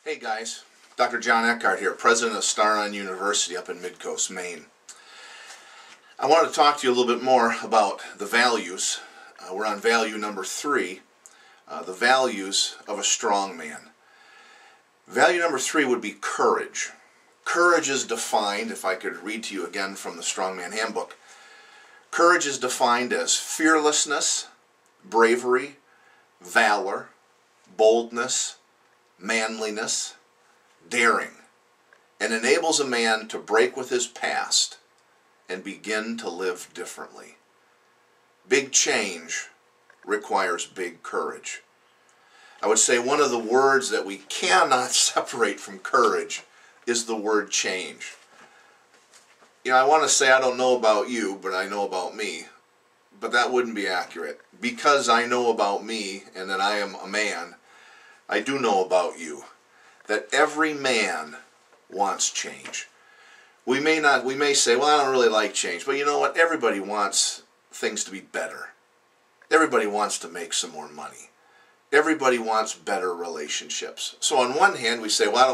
Hey guys, Dr. John Eckhart here, president of StrongMen University up in Midcoast, Maine. I wanted to talk to you a little bit more about the values. We're on value number 3, the values of a strong man. Value number 3 would be courage. Courage is defined, if I could read to you again from the StrongMen handbook, courage is defined as fearlessness, bravery, valor, boldness, manliness, daring, and enables a man to break with his past and begin to live differently. Big change requires big courage. I would say one of the words that we cannot separate from courage is the word change. You know, I want to say I don't know about you, but I know about me. But that wouldn't be accurate. Because I know about me and that I am a man, I do know about you. That every man wants change. We may say, well, I don't really like change. But you know what? Everybody wants things to be better. Everybody wants to make some more money. Everybody wants better relationships. So on one hand, we say, well, I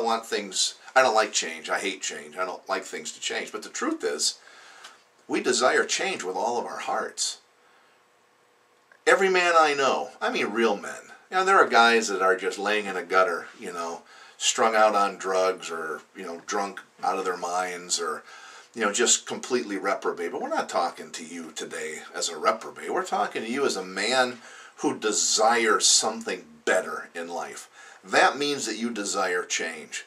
don't like change. I hate change. I don't like things to change. But the truth is, we desire change with all of our hearts. Every man I know, I mean real men. You know, there are guys that are just laying in a gutter, you know, strung out on drugs or, you know, drunk out of their minds or, you know, just completely reprobate. But we're not talking to you today as a reprobate. We're talking to you as a man who desires something better in life. That means that you desire change.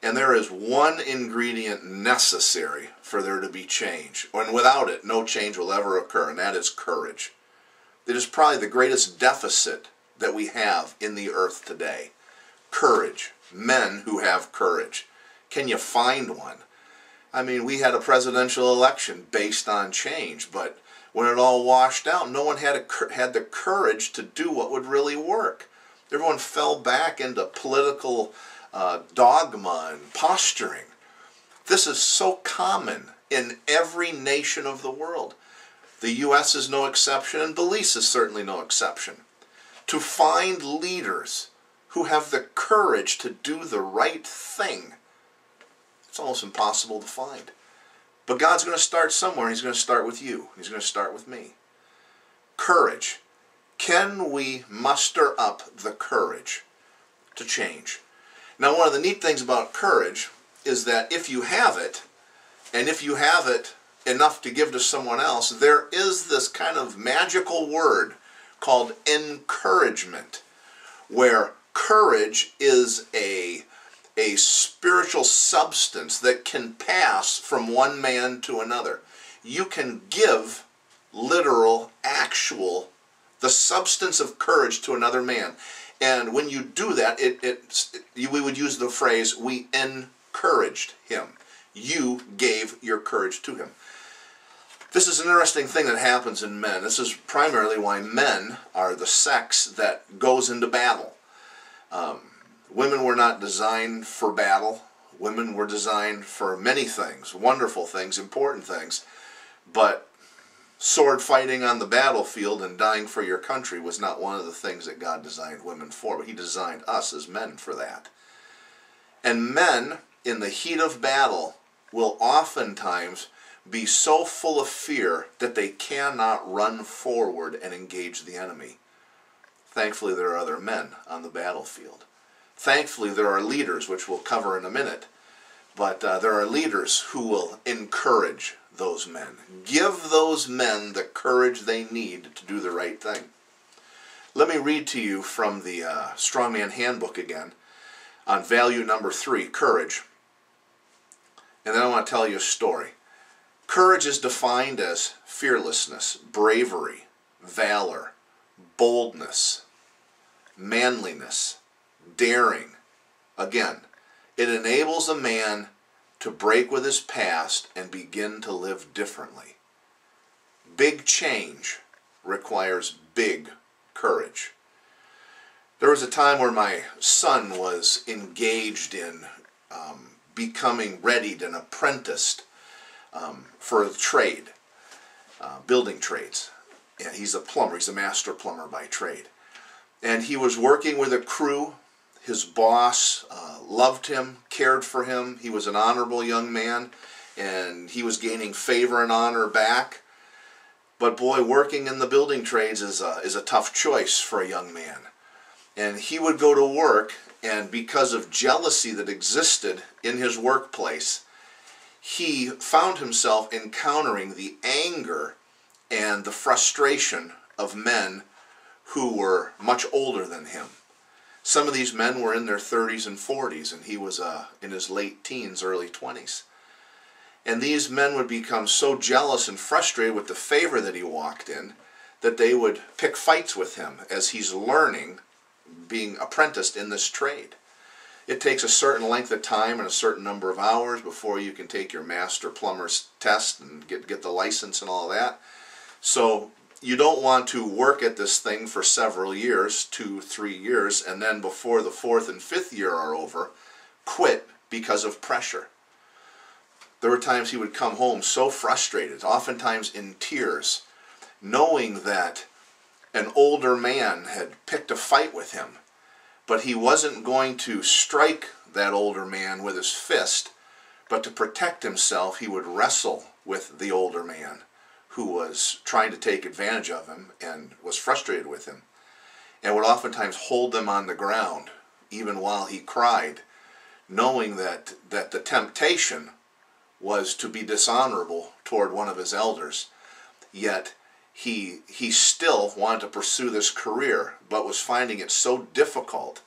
And there is one ingredient necessary for there to be change. And without it, no change will ever occur, and that is courage. It is probably the greatest deficit that we have in the earth today. Courage. Men who have courage. Can you find one? I mean, we had a presidential election based on change, but when it all washed out, no one had the courage to do what would really work. Everyone fell back into political dogma and posturing. This is so common in every nation of the world. The U.S. is no exception, and Belize is certainly no exception. To find leaders who have the courage to do the right thing, it's almost impossible to find. But God's going to start somewhere. He's going to start with you. He's going to start with me. Courage. Can we muster up the courage to change? Now, one of the neat things about courage is that if you have it, and if you have it enough to give to someone else, there is this kind of magical word called encouragement, where courage is a spiritual substance that can pass from one man to another. You can give literal, actual, the substance of courage to another man. And when you do that, we would use the phrase, we encouraged him. You gave your courage to him. This is an interesting thing that happens in men. This is primarily why men are the sex that goes into battle. Women were not designed for battle. Women were designed for many things, wonderful things, important things. But sword fighting on the battlefield and dying for your country was not one of the things that God designed women for. But He designed us as men for that. And men, in the heat of battle, will oftentimes be so full of fear that they cannot run forward and engage the enemy. Thankfully, there are other men on the battlefield. Thankfully, there are leaders, which we'll cover in a minute, but there are leaders who will encourage those men. Give those men the courage they need to do the right thing. Let me read to you from the StrongMen handbook again on value number 3, courage. And then I want to tell you a story. Courage is defined as fearlessness, bravery, valor, boldness, manliness, daring. Again, it enables a man to break with his past and begin to live differently. Big change requires big courage. There was a time where my son was engaged in becoming readied and apprenticed for a trade, building trades. Yeah, he's a plumber. He's a master plumber by trade. And he was working with a crew. His boss loved him, cared for him. He was an honorable young man, and he was gaining favor and honor back. But boy, working in the building trades is a tough choice for a young man. And he would go to work, and because of jealousy that existed in his workplace, he found himself encountering the anger and the frustration of men who were much older than him. Some of these men were in their 30s and 40s, and he was in his late teens, early 20s. And these men would become so jealous and frustrated with the favor that he walked in that they would pick fights with him as he's learning, being apprenticed in this trade. It takes a certain length of time and a certain number of hours before you can take your master plumber's test and get the license and all that. So you don't want to work at this thing for several years, 2, 3 years, and then before the 4th and 5th year are over, quit because of pressure. There were times he would come home so frustrated, oftentimes in tears, knowing that an older man had picked a fight with him, but he wasn't going to strike that older man with his fist, but to protect himself, he would wrestle with the older man who was trying to take advantage of him and was frustrated with him, and would oftentimes hold them on the ground, even while he cried, knowing that the temptation was to be dishonorable toward one of his elders. Yet he still wanted to pursue this career, but was finding it so difficult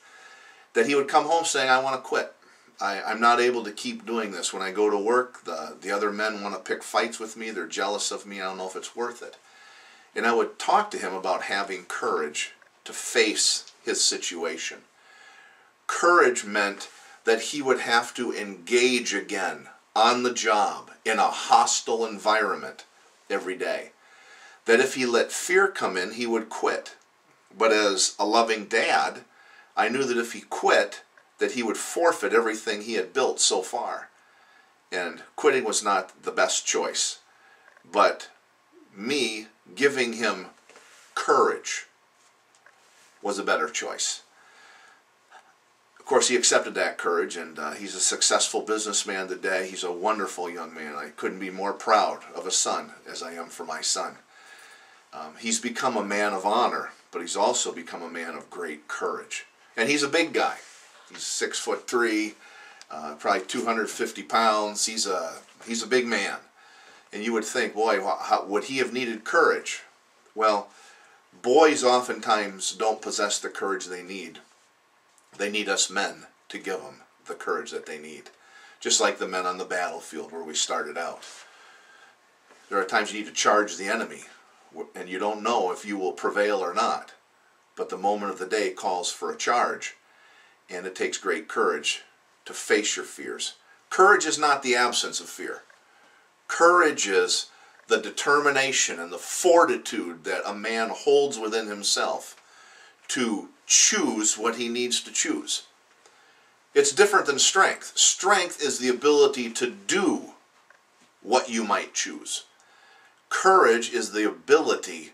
that he would come home saying, I want to quit. I'm not able to keep doing this. When I go to work, the other men want to pick fights with me. They're jealous of me. I don't know if it's worth it. And I would talk to him about having courage to face his situation. Courage meant that he would have to engage again on the job in a hostile environment every day. That if he let fear come in, he would quit. But as a loving dad, I knew that if he quit, that he would forfeit everything he had built so far. And quitting was not the best choice. But me giving him courage was a better choice. Of course, he accepted that courage, and he's a successful businessman today. He's a wonderful young man. I couldn't be more proud of a son as I am for my son. He's become a man of honor, but he's also become a man of great courage. And he's a big guy. He's 6'3", probably 250 pounds. He's a big man. And you would think, boy, how would he have needed courage? Well, boys oftentimes don't possess the courage they need. They need us men to give them the courage that they need. Just like the men on the battlefield where we started out. There are times you need to charge the enemy, and you don't know if you will prevail or not. But the moment of the day calls for a charge, and it takes great courage to face your fears. Courage is not the absence of fear. Courage is the determination and the fortitude that a man holds within himself to choose what he needs to choose. It's different than strength. Strength is the ability to do what you might choose. Courage is the ability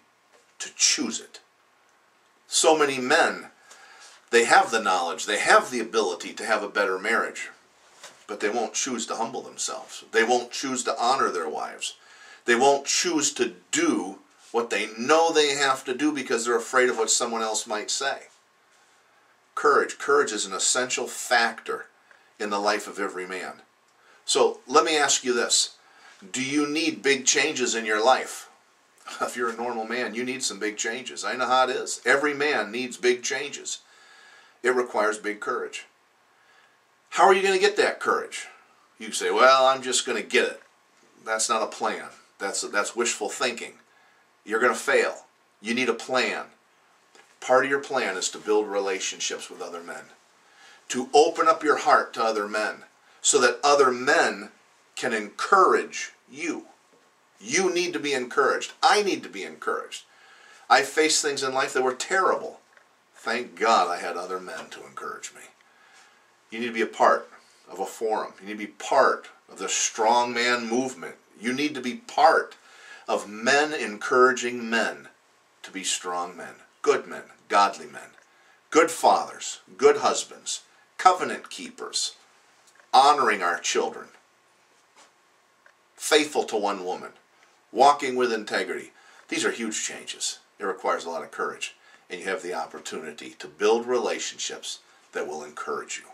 to choose it. So many men, they have the knowledge, they have the ability to have a better marriage, but they won't choose to humble themselves. They won't choose to honor their wives. They won't choose to do what they know they have to do because they're afraid of what someone else might say. Courage. Courage is an essential factor in the life of every man. So let me ask you this. Do you need big changes in your life? If you're a normal man, you need some big changes. I know how it is. Every man needs big changes. It requires big courage. How are you going to get that courage? You say, well, I'm just going to get it. That's not a plan. That's wishful thinking. You're going to fail. You need a plan. Part of your plan is to build relationships with other men. To open up your heart to other men so that other men can encourage you. You need to be encouraged. I need to be encouraged. I faced things in life that were terrible. Thank God I had other men to encourage me. You need to be a part of a forum. You need to be part of the StrongMen movement. You need to be part of men encouraging men to be strong men, good men, godly men. good fathers, good husbands, covenant keepers, honoring our children, faithful to one woman, walking with integrity. These are huge changes. It requires a lot of courage, and you have the opportunity to build relationships that will encourage you.